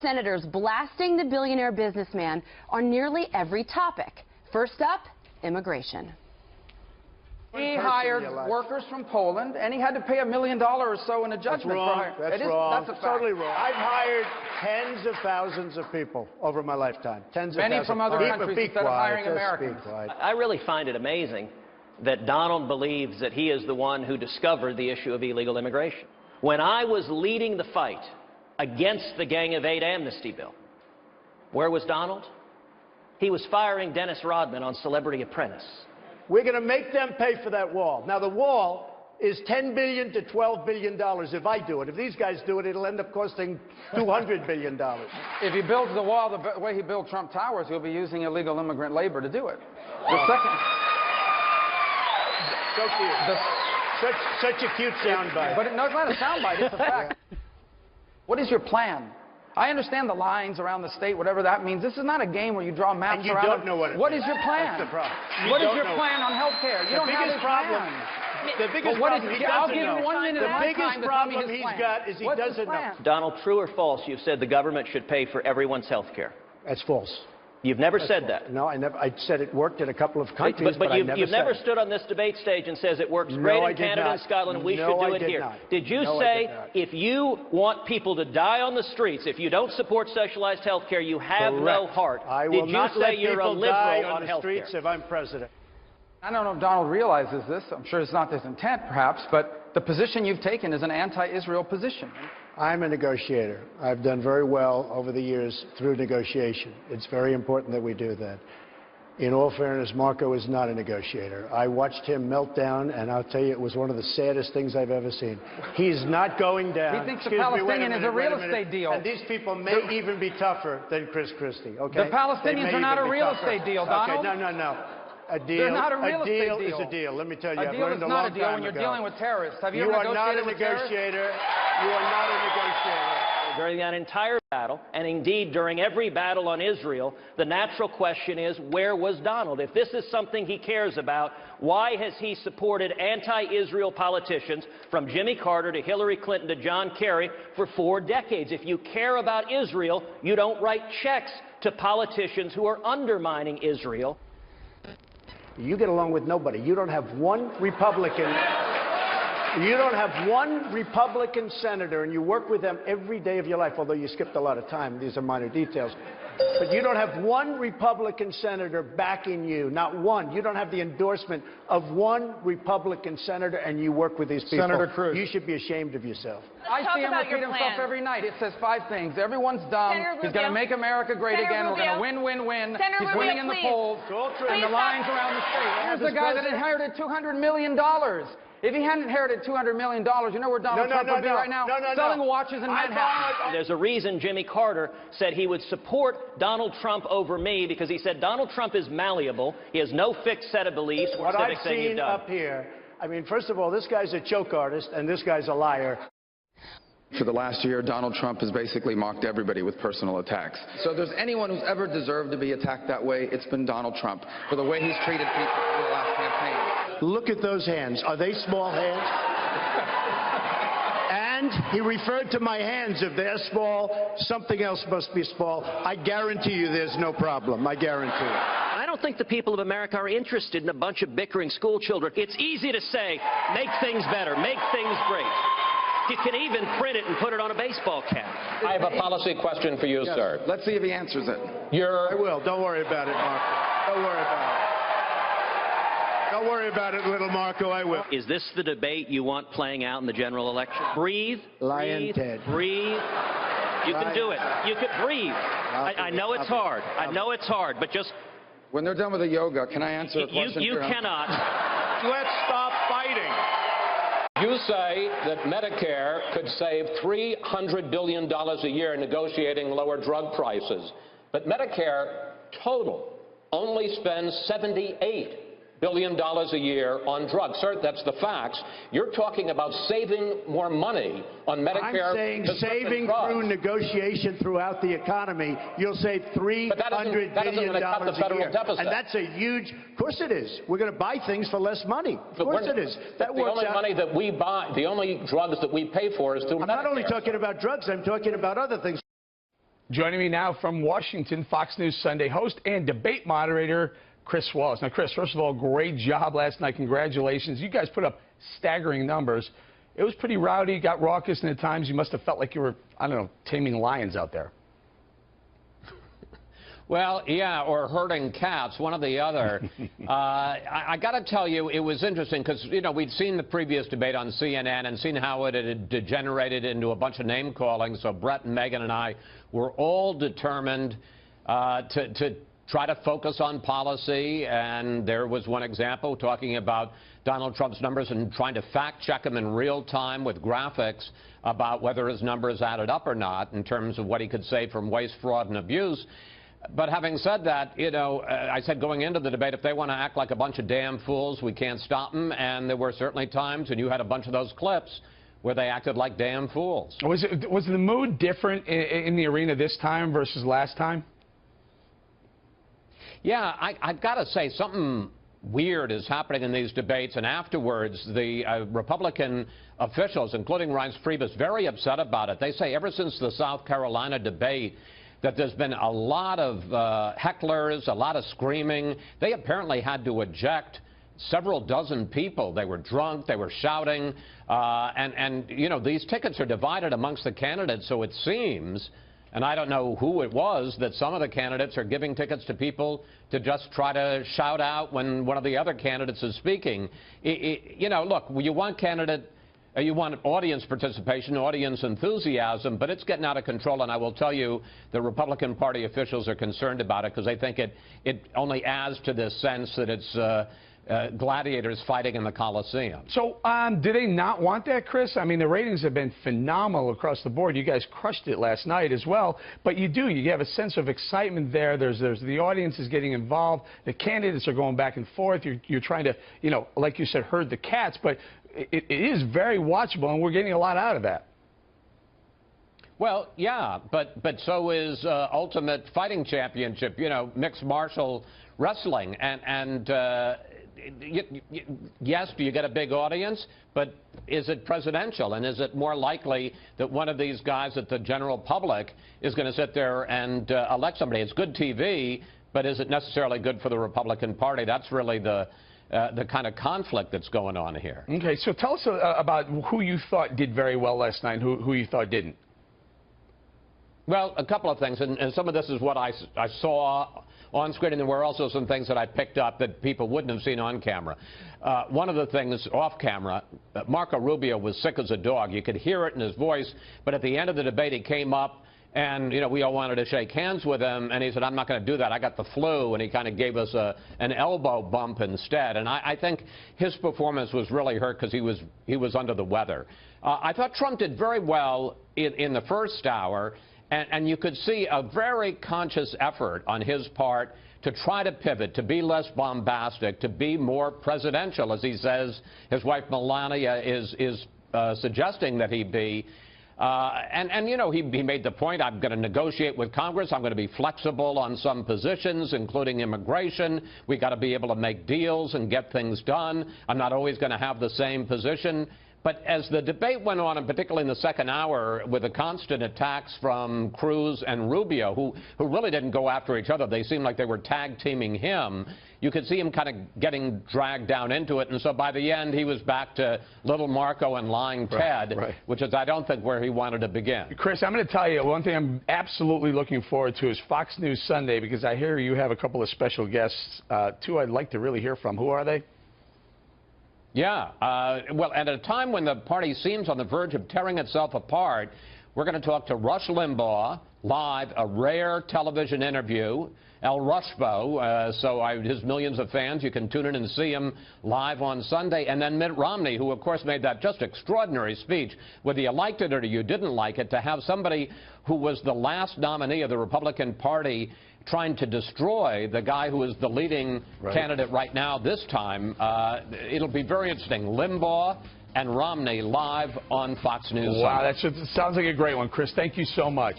Senators blasting the billionaire businessman on nearly every topic. First up, immigration. He hired workers from Poland, and he had to pay $1 million or so in a judgment. That's wrong. That's totally wrong. I've hired tens of thousands of people over my lifetime. Many from other countries instead of hiring Americans. I really find it amazing that Donald believes that he is the one who discovered the issue of illegal immigration. When I was leading the fight against the Gang of Eight amnesty bill, where was Donald? He was firing Dennis Rodman on Celebrity Apprentice. We're going to make them pay for that wall. Now, the wall is $10 billion to $12 billion if I do it. If these guys do it, it'll end up costing $200 billion. If he builds the wall the way he built Trump Towers, he'll be using illegal immigrant labor to do it. The second... So cute. Such a cute soundbite. But no, it's not a soundbite, it's a fact. What is your plan? I understand the lines around the state, whatever that means. This is not a game where you draw maps and you around. Don't know what it What means. is your plan? That's the problem. What is your plan on health care? You don't have a plan. The biggest problem he doesn't know. I'll give him 1 minute of my time to tell me his plan. The biggest problem he's got is he doesn't know. Donald, true or false, you've said the government should pay for everyone's health care. That's false. You've never said that. No, I never. I said it worked in a couple of countries, but you've never stood on this debate stage and says it works great in Canada and Scotland, and we should do it here. Did you say if you want people to die on the streets, if you don't support socialized health care, you have no heart? I will not let people die on the streets if I'm president. I don't know if Donald realizes this. I'm sure it's not his intent, perhaps, but the position you've taken is an anti-Israel position. I'm a negotiator. I've done very well over the years through negotiation. It's very important that we do that. In all fairness, Marco is not a negotiator. I watched him melt down, and I'll tell you, it was one of the saddest things I've ever seen. He's not going down. He thinks the Palestinian is a real estate deal. And these people may even be tougher than Chris Christie, okay? The Palestinians are not a real estate deal, Donald. Okay, no. A deal, They're not a real estate deal. Is a deal. Let me tell you, a deal is not a deal when you're dealing with terrorists. Have you ever negotiated with terrorists? You are not a negotiator. During that entire battle, and indeed during every battle on Israel, the natural question is, where was Donald? If this is something he cares about, why has he supported anti-Israel politicians from Jimmy Carter to Hillary Clinton to John Kerry for 4 decades? If you care about Israel, you don't write checks to politicians who are undermining Israel. You get along with nobody. You don't have one Republican. You don't have one Republican senator, and you work with them every day of your life, although you skipped a lot of time. These are minor details. But you don't have one Republican senator backing you, not one. You don't have the endorsement of one Republican senator, and you work with these people. Senator Cruz. You should be ashamed of yourself. I see him repeat himself every night. It says 5 things. Everyone's dumb. He's going to make America great again. We're going to win, win, win. He's winning in the polls. And the lines around the state. Here's the guy that inherited $200 million. If he hadn't inherited $200 million, you know where Donald Trump would be right now? Selling watches in Manhattan. There's a reason Jimmy Carter said he would support Donald Trump over me, because he said Donald Trump is malleable. He has no fixed set of beliefs or civic thing you've done. What I've seen up here, I mean, first of all, this guy's a choke artist, and this guy's a liar. For the last year, Donald Trump has basically mocked everybody with personal attacks. So if there's anyone who's ever deserved to be attacked that way, it's been Donald Trump, for the way he's treated people for the last campaign. Look at those hands. Are they small hands? And he referred to my hands. If they're small, something else must be small. I guarantee you there's no problem. I guarantee it. I don't think the people of America are interested in a bunch of bickering school children. It's easy to say, make things better, make things great. You can even print it and put it on a baseball cap. I have a policy question for you, sir. Let's see if he answers it. I will. Don't worry about it, Marco. Don't worry about it. Don't worry about it, little Marco. I will. Is this the debate you want playing out in the general election? Breathe. Lion Ted. Breathe. You can do it. You can breathe. I know it's hard. I know it's hard, but just... When they're done with the yoga, can I answer a question? You cannot. Let's stop fighting. You say that Medicare could save $300 billion a year negotiating lower drug prices. But Medicare total only spends $78 billion a year on drugs. Sir, that's the facts. You're talking about saving more money on Medicare. I'm saying saving through negotiation throughout the economy, you'll save $300 billion a year. Deficit. And that's a huge, of course it is. We're going to buy things for less money. Of course it is. That the only money that we buy, the only drugs that we pay for is through Medicare. I'm not only talking about drugs, I'm talking about other things. Joining me now from Washington, Fox News Sunday host and debate moderator, Chris Wallace. Now, Chris, first of all, great job last night. Congratulations. You guys put up staggering numbers. It was pretty rowdy, got raucous, and at times you must have felt like you were, I don't know, taming lions out there. Well, yeah, or herding cats, one or the other. I got to tell you, it was interesting because, you know, we'd seen the previous debate on CNN and seen how it had degenerated into a bunch of name-calling. So Brett and Megyn and I were all determined to try to focus on policy. And there was one example talking about Donald Trump's numbers and trying to fact-check them in real time with graphics about whether his numbers added up or not in terms of what he could say from waste, fraud, and abuse. But having said that, you know, I said going into the debate, if they want to act like a bunch of damn fools, we can't stop them. And there were certainly times, and you had a bunch of those clips, where they acted like damn fools. Was the mood different in the arena this time versus last time? Yeah, I've got to say, something weird is happening in these debates. And afterwards, the Republican officials, including Reince Priebus, very upset about it. They say ever since the South Carolina debate, that there's been a lot of hecklers, a lot of screaming. They apparently had to eject several dozen people. They were drunk, they were shouting, and you know, these tickets are divided amongst the candidates, so it seems, and I don't know who it was, that some of the candidates are giving tickets to people to just try to shout out when one of the other candidates is speaking. You know, look, you want audience participation, audience enthusiasm, but it's getting out of control, and I will tell you the Republican Party officials are concerned about it because they think it only adds to this sense that it's gladiators fighting in the Coliseum. So do they not want that, Chris? I mean, the ratings have been phenomenal across the board. You guys crushed it last night as well, but you have a sense of excitement there. There's the audience is getting involved. The candidates are going back and forth. You're trying to, you know, like you said, herd the cats, but it is very watchable, and we're getting a lot out of that. Well, yeah, but so is Ultimate Fighting Championship, you know, mixed martial wrestling. And yes, do you get a big audience, but is it presidential? And is it more likely that one of these guys that the general public is going to sit there and elect somebody? It's good TV, but is it necessarily good for the Republican Party? That's really the kind of conflict that's going on here. Okay, so tell us about who you thought did very well last night and who you thought didn't. Well, a couple of things, and some of this is what I saw on screen, and there were also some things that I picked up that people wouldn't have seen on camera. One of the things off camera, Marco Rubio was sick as a dog. You could hear it in his voice, but at the end of the debate, he came up, and, you know, we all wanted to shake hands with him, and he said, I'm not going to do that. I got the flu, and he kind of gave us an elbow bump instead. And I think his performance was really hurt because he was under the weather. I thought Trump did very well in the first hour, and you could see a very conscious effort on his part to try to pivot, to be less bombastic, to be more presidential, as he says his wife Melania is suggesting that he be. And you know, he made the point, I'm going to negotiate with Congress. I'm going to be flexible on some positions, including immigration. We've got to be able to make deals and get things done. I'm not always going to have the same position. But as the debate went on, and particularly in the second hour, with the constant attacks from Cruz and Rubio, who really didn't go after each other, they seemed like they were tag-teaming him, you could see him kind of getting dragged down into it. And so by the end, he was back to little Marco and lying Ted, which is, I don't think, where he wanted to begin. Chris, I'm going to tell you, one thing I'm absolutely looking forward to is Fox News Sunday, because I hear you have a couple of special guests, two I'd like to really hear from. Who are they? Yeah, well, at a time when the party seems on the verge of tearing itself apart, we're going to talk to Rush Limbaugh live, a rare television interview. El Rushbo, his millions of fans, you can tune in and see him live on Sunday. And then Mitt Romney, who, of course, made that just extraordinary speech, whether you liked it or you didn't like it, to have somebody who was the last nominee of the Republican Party trying to destroy the guy who is the leading candidate right now this time. It'll be very interesting. Limbaugh and Romney live on Fox News. Wow, that sounds like a great one, Chris. Thank you so much.